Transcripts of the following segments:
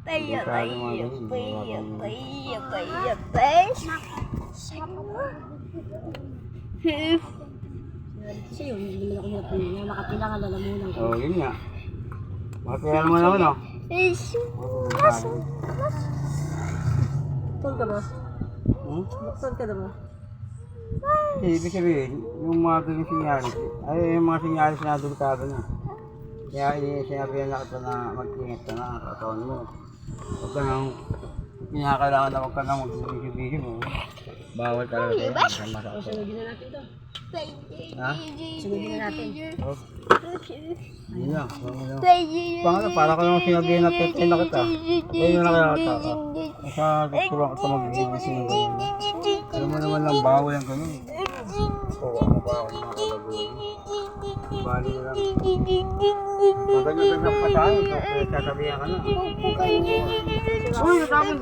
Tayo, tayo, tayo, tayo, tayo, Kasi yun, hindi mo ako na makapilangan lalamunan ko. Oo, yun nga. Makakaya naman ako, no? Doktor ka ba? Hmm? Doktor ka na ba? Ibig sabihin, yung mga ganyung sinyalis, ay yung mga sinyalis na delikado na. Kaya sinabihan na kita na mag-ingat ka na, katawan mo. Huwag ka nang, pinakailangan na huwag ka nang mag-ibig mo. Bawal talaga sa'yo. Sunugin na natin to. Ha? Sunugin na natin. Oh. Yun lang. Pangalawa, para ka naman sinabihan na tetay na kita. Ayun na kaya kita. Sa doktor lang kita mag-ibig ng ganyan. Alam mo naman lang bawal ang ganun. Oo, ang bawal mga kalaguin. Bali na lang. Kung ganyan-ganyan pa tayo, sasabihan ka na. Uy, natamon!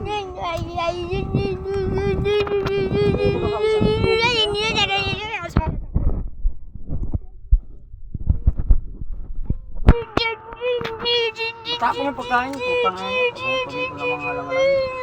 Matapon yung pagkain ko, pangayot. Pagkain ko namang alam-alam.